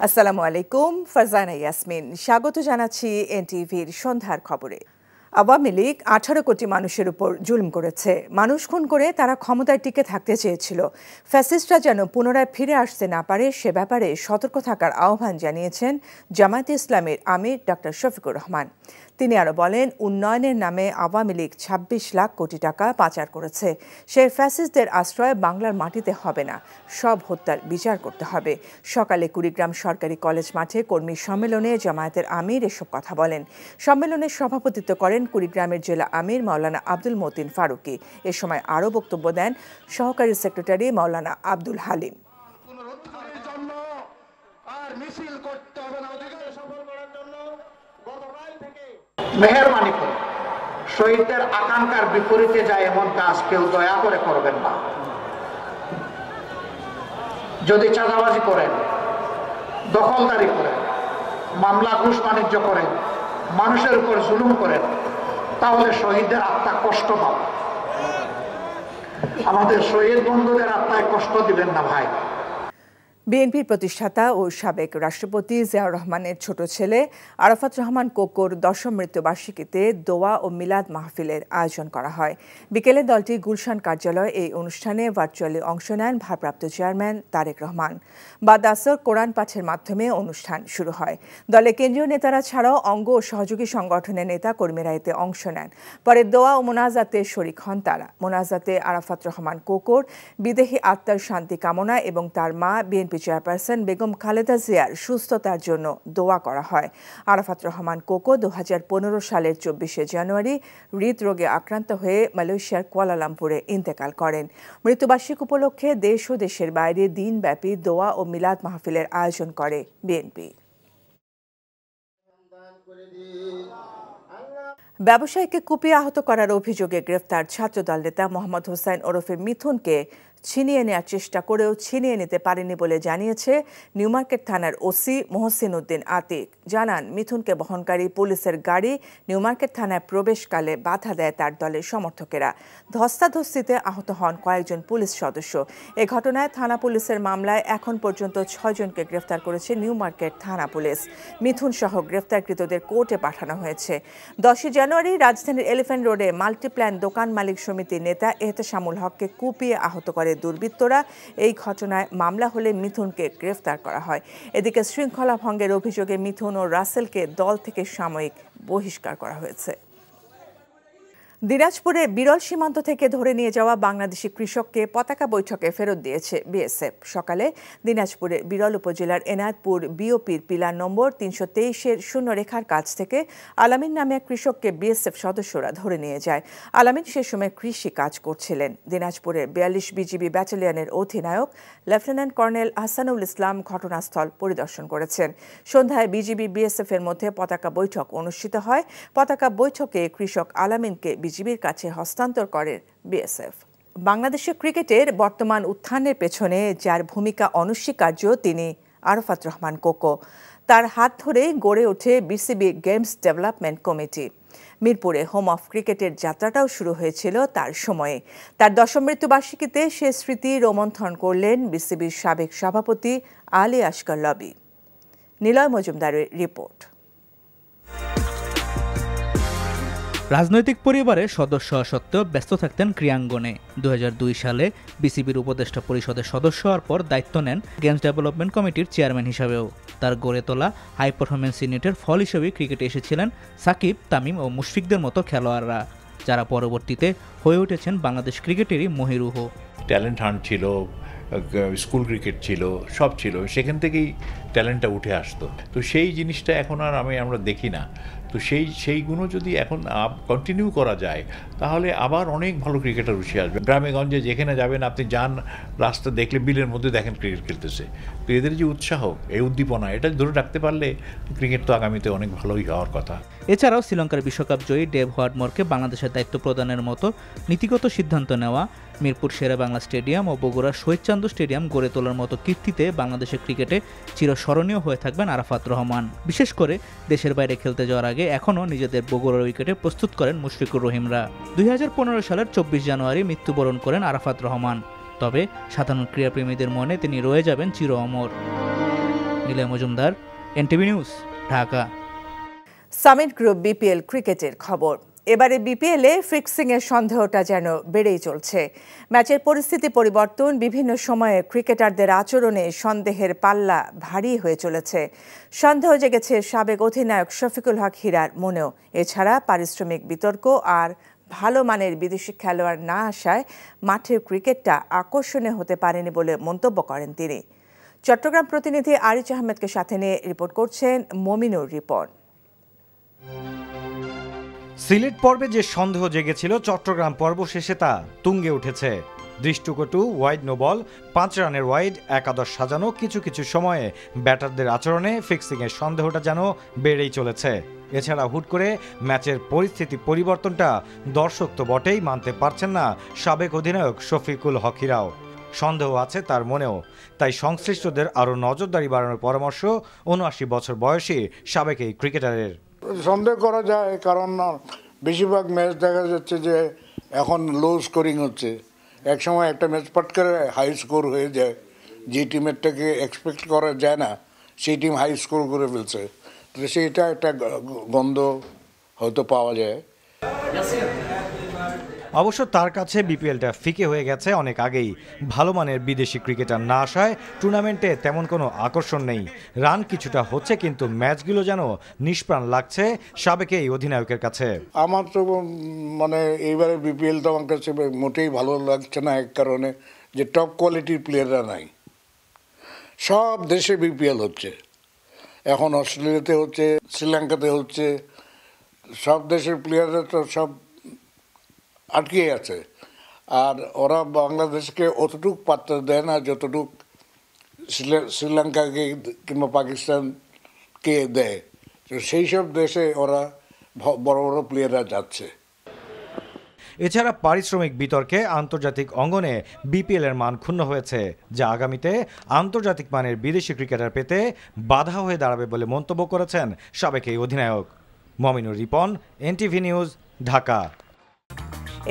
আসসালামু আলাইকুম, ফারজানা ইয়াসমিন স্বাগত জানাচ্ছি এনটিভির সন্ধ্যার খবরে। আওয়ামী লীগ 18 কোটি মানুষের উপর জুলুম করেছে। মানুষ খুন করে তারা ক্ষমতায় টিকে থাকতে চেয়েছিল। ফ্যাসিস্টরা যেন পুনরায় ফিরে আসতে না পারে সে ব্যাপারে সতর্ক থাকার আহ্বান জানিয়েছেন জামায়াতে ইসলামের আমির ডক্টর শফিকুর রহমান। তিনি আরও বলেন, উন্নয়নের নামে আওয়ামী লীগ 26 লাখ কোটি টাকা পাচার করেছে। সেই ফ্যাসিস্টদের আশ্রয় বাংলার মাটিতে হবে না, সব হত্যার বিচার করতে হবে। সকালে কুড়িগ্রাম সরকারি কলেজ মাঠে কর্মী সম্মেলনে জামায়াতের আমির এসব কথা বলেন। সম্মেলনে সভাপতিত্ব করেন কুড়িগ্রামের জেলা আমির মাওলানা আব্দুল মতিন ফারুকি। এ সময় আরও বক্তব্য দেন সহকারী সেক্রেটারি মাওলানা আব্দুল হালিম। মেহেরবানি করে শহীদদের আকাঙ্ক্ষার বিপরীতে যায় এমন কাজ কেউ দয়া করে করবেন না। যদি চাঁদাবাজি করেন, দখলদারি করেন, মামলা ঘুষ বাণিজ্য করেন, মানুষের উপর জুলুম করেন, তাহলে শহীদদের আত্মা কষ্ট পাবে। আমাদের শহীদ বন্ধুদের আত্মায় কষ্ট দিবেন না ভাই। বিএনপির প্রতিষ্ঠাতা ও সাবেক রাষ্ট্রপতি জিয়াউর রহমানের ছোট ছেলে আরাফাত রহমান কোকোর 10ম মৃত্যুবার্ষিকীতে দোয়া ও মিলাদ মাহফিলের আয়োজন করা হয়। বিকেলে দলটি গুলশান কার্যালয়ে এই অনুষ্ঠানে ভার্চুয়ালি অংশ নেন ভারপ্রাপ্ত চেয়ারম্যান তারেক রহমান। বাদ আসর কোরআন পাঠের মাধ্যমে অনুষ্ঠান শুরু হয়। দলের কেন্দ্রীয় নেতারা ছাড়াও অঙ্গ ও সহযোগী সংগঠনের নেতা কর্মীরা এতে অংশ নেন। পরে দোয়া ও মোনাজাতে শরিক হন তারা। মোনাজাতে আরাফাত রহমান কোকোর বিদেহী আত্মার শান্তি কামনা এবং তার মা বিএনপি চেয়ারপারসন বেগম খালেদা জিয়ার সুস্থতার জন্য দোয়া করা হয়। আরাফাত রহমান কোকো 2015 সালের 24শে জানুয়ারি হৃদরোগে আক্রান্ত হয়ে মালয়েশিয়ার কুয়ালালামপুরে ইন্তেকাল করেন। মৃত্যুবার্ষিকী উপলক্ষে দেশ ও দেশের বাইরে দিনব্যাপী দোয়া ও মিলাদ মাহফিলের আয়োজন করে বিএনপি। ব্যবসায়ীকে কুপিয়ে আহত করার অভিযোগে গ্রেফতার ছাত্রদল নেতা মোহাম্মদ হোসেন ওরফে মিথুনকে ছিনিয়ে নেওয়ার চেষ্টা করেও ছিনিয়ে নিতে পারেনি বলে জানিয়েছে নিউমার্কেট থানার ওসি মোহসিন উদ্দিন আতিক। জানান, মিথুনকে বহনকারী পুলিশের গাড়ি নিউমার্কেট থানায় প্রবেশকালে বাধা দেয় তার দলের সমর্থকেরা। ধস্তাধস্তিতে আহত হন কয়েকজন পুলিশ সদস্য। এ ঘটনায় থানা পুলিশের মামলায় এখন পর্যন্ত 6 জনকে গ্রেফতার করেছে নিউমার্কেট থানা পুলিশ। মিথুন সহ গ্রেফতারকৃতদের কোর্টে পাঠানো হয়েছে। 10 জানুয়ারি রাজধানীর এলিফ্যান্ট রোডে মাল্টিপ্ল্যান দোকান মালিক সমিতির নেতা এহতেশামুল হককে কুপিয়ে আহত করে দুর্বৃত্তরা। এই ঘটনায় মামলা হলে মিথুনকে গ্রেফতার করা হয়। এদিকে শৃঙ্খলা ভঙ্গের অভিযোগে মিথুন ও রাসেলকে দল থেকে সাময়িক বহিষ্কার করা হয়েছে। দিনাজপুরে বিরল সীমান্ত থেকে ধরে নিয়ে যাওয়া বাংলাদেশি কৃষককে পতাকা বৈঠকে ফেরত দিয়েছে বিএসএফ। সকালে দিনাজপুরের বিরল উপজেলার এনায়তপুর বিওপির পিলার নম্বর 323-এর শূন্যরেখার কাছ থেকে আলামিন নামে এক কৃষককে বিএসএফ সদস্যরা ধরে নিয়ে যায়। আলামিন সে সময় কৃষি কাজ করছিলেন। দিনাজপুরের 42 বিজিবি ব্যাটালিয়নের অধিনায়ক লেফটেন্যান্ট কর্নেল আহসানুল ইসলাম ঘটনাস্থল পরিদর্শন করেছেন। সন্ধ্যায় বিজিবি বিএসএফ এর মধ্যে পতাকা বৈঠক অনুষ্ঠিত হয়। পতাকা বৈঠকে কৃষক আলামিনকে বিজিবির কাছে হস্তান্তর করেন বিএসএফ। বাংলাদেশের ক্রিকেটের বর্তমান উত্থানের পেছনে যার ভূমিকা অনস্বীকার্য তিনি আরাফাত রহমান কোকো। তার হাত ধরে গড়ে ওঠে বিসিবি গেমস ডেভেলপমেন্ট কমিটি। মিরপুরে হোম অফ ক্রিকেটের যাত্রাটাও শুরু হয়েছিল তার সময়ে। তার 10ম মৃত্যুবার্ষিকীতে সে স্মৃতি রোমন্থন করলেন বিসিবির সাবেক সভাপতি আলী আসগর লবি। নিলয় মজুমদারের রিপোর্ট। রাজনৈতিক পরিবারের সদস্য হওয়া সত্ত্বেও ব্যস্ত থাকতেন ক্রীড়াঙ্গনে। 2002 সালে বিসিবির উপদেষ্টা পরিষদের সদস্য হওয়ার পর দায়িত্ব নেন গেমস ডেভেলপমেন্ট কমিটির চেয়ারম্যান হিসাবেও। তার গড়ে তোলা হাই পারফরমেন্স ইউনিটের ফল হিসেবেই ক্রিকেটে এসেছিলেন সাকিব, তামিম ও মুশফিকদের মতো খেলোয়াড়রা, যারা পরবর্তীতে হয়ে উঠেছেন বাংলাদেশ ক্রিকেটেরই মহিরুহ। ট্যালেন্ট হান্ট ছিল, স্কুল ক্রিকেট ছিল, সব ছিল, সেখান থেকেই ট্যালেন্টটা উঠে আসতো। তো সেই জিনিসটা এখন আর আমরা দেখি না। তো সেইগুলো যদি এখন কন্টিনিউ করা যায় তাহলে আবার অনেক ভালো ক্রিকেটার উঠে আসবে। গ্রামে গঞ্জে যেখানে যাবেন আপনি যান, রাস্তা দেখলে বিলের মধ্যে দেখেন ক্রিকেট খেলতেছে। তো এদের যে উৎসাহ, এই উদ্দীপনা, এটা ধরে রাখতে পারলে ক্রিকেট তো আগামীতে অনেক ভালোই হওয়ার কথা। এছাড়াও শ্রীলঙ্কার বিশ্বকাপ জয়ী ডেভ হোয়াটমোরকে বাংলাদেশের দায়িত্ব প্রদানের মতো নীতিগত সিদ্ধান্ত নেওয়া, মিরপুর শেরে বাংলা স্টেডিয়াম ও বগুড়ার শহীদ চান্দু স্টেডিয়াম গড়ে তোলার মতো কীর্তিতে বাংলাদেশের ক্রিকেটে চিরস্মরণীয় হয়ে থাকবেন আরাফাত রহমান। বিশেষ করে দেশের বাইরে খেলতে যাওয়ার আগে এখনও নিজেদের বগুড়ার উইকেটে প্রস্তুত করেন মুশফিকুর রহিমরা। 2015 সালের 24 জানুয়ারি মৃত্যুবরণ করেন আরাফাত রহমান। তবে সাধারণ ক্রীড়াপ্রেমীদের মনে তিনি রয়ে যাবেন চির অমর। Niloy Majumder, NTV news, Dhaka. Summit Group BPL ক্রিকেটের খবর। এবারে বিপিএলে ফিক্সিংয়ের সন্দেহটা যেন বেড়েই চলছে। ম্যাচের পরিস্থিতি পরিবর্তন, বিভিন্ন সময়ে ক্রিকেটারদের আচরণে সন্দেহের পাল্লা ভারী হয়ে চলেছে। সন্দেহ জেগেছে সাবেক অধিনায়ক শফিকুল হক হীরার মনেও। এছাড়া পারিশ্রমিক বিতর্ক আর ভালো মানের বিদেশি খেলোয়াড় না আসায় মাঠের ক্রিকেটটা আকর্ষণীয় হতে পারেনি বলে মন্তব্য করেন তিনি। চট্টগ্রাম প্রতিনিধি আরিচ আহমেদকে সাথে নিয়ে রিপোর্ট করছেন মমিনুর রিপন। সিলেট পর্বে যে সন্দেহ জেগেছিল, চট্টগ্রাম পর্ব শেষে তা তুঙ্গে উঠেছে। দৃষ্টকটু ওয়াইড নো বল, 5 রানের ওয়াইড, একাদশ সাজানো, কিছু কিছু সময়ে ব্যাটারদের আচরণে ফিক্সিংয়ের সন্দেহটা যেন বেড়েই চলেছে। এছাড়া হুট করে ম্যাচের পরিস্থিতি পরিবর্তনটা দর্শক তো বটেই, মানতে পারছেন না সাবেক অধিনায়ক শফিকুল হক হীরাও। সন্দেহ আছে তার মনেও, তাই সংশ্লিষ্টদের আরও নজরদারি বাড়ানোর পরামর্শ 79 বছর বয়সী সাবেক এই ক্রিকেটারের। সন্দেহ করা যায়, কারণ বেশিরভাগ ম্যাচ দেখা যাচ্ছে যে এখন লো স্কোরিং হচ্ছে। একসময় একটা ম্যাচ পট করে হাই স্কোর হয়ে যায়, যে টিমের থেকে এক্সপেক্ট করা যায় না সেই টিম হাই স্কোর করে ফেলছে। তো সেইটা একটা গন্ধ হয়তো পাওয়া যায়। অবশ্য তার কাছে বিপিএলটা ফিকে হয়ে গেছে অনেক আগেই। ভালো মানের বিদেশি ক্রিকেটার না আসায় টুর্নামেন্টে তেমন কোনো আকর্ষণ নেই। রান কিছুটা হচ্ছে, কিন্তু ম্যাচগুলো যেন নিষ্প্রাণ লাগছে সাবেক এই অধিনায়কের কাছে। আমার তো মানে এইবারে বিপিএল তো আমার কাছে মোটেই ভালো লাগছে না, এক কারণে যে টপ কোয়ালিটির প্লেয়াররা নাই। সব দেশে বিপিএল হচ্ছে, এখন অস্ট্রেলিয়াতে হচ্ছে, শ্রীলঙ্কাতে হচ্ছে, সব দেশের প্লেয়াররা তো সব আটকে আছে। আর ওরা বাংলাদেশকে অতটুক পাত্র দেয় না যতটুক শ্রীলঙ্কাকে কিংবা পাকিস্তানকে দেয়। তো সেই সব দেশে ওরা বড় বড় প্লেয়াররা যাচ্ছে। এছাড়া পারিশ্রমিক বিতর্কে আন্তর্জাতিক অঙ্গনে বিপিএলের মান ক্ষুণ্ণ হয়েছে, যা আগামীতে আন্তর্জাতিক মানের বিদেশি ক্রিকেটার পেতে বাধা হয়ে দাঁড়াবে বলে মন্তব্য করেছেন সাবেক এই অধিনায়ক। Mominur Ripon, NTV news, Dhaka.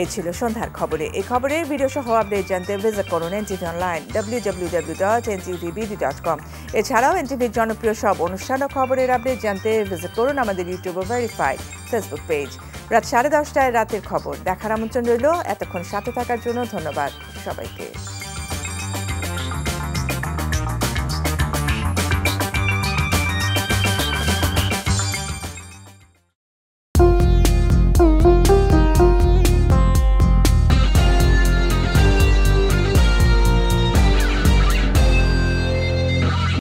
এই ছিল সন্ধ্যার খবরে। এই খবরের ভিডিও সহ আপডেট জানতে ভিজিট করুন এনটিভি অনলাইন www.ntvb.com। এছাড়াও এনটিভির জনপ্রিয় সব অনুষ্ঠান ও খবরের আপডেট জানতে ভিজিট করুন আমাদের ইউটিউব ও ভেরিফাইড ফেসবুক পেজ। রাত 10:30টায় রাতের খবর দেখার আমন্ত্রণ রইল। এতক্ষণ সাথে থাকার জন্য ধন্যবাদ সবাইকে।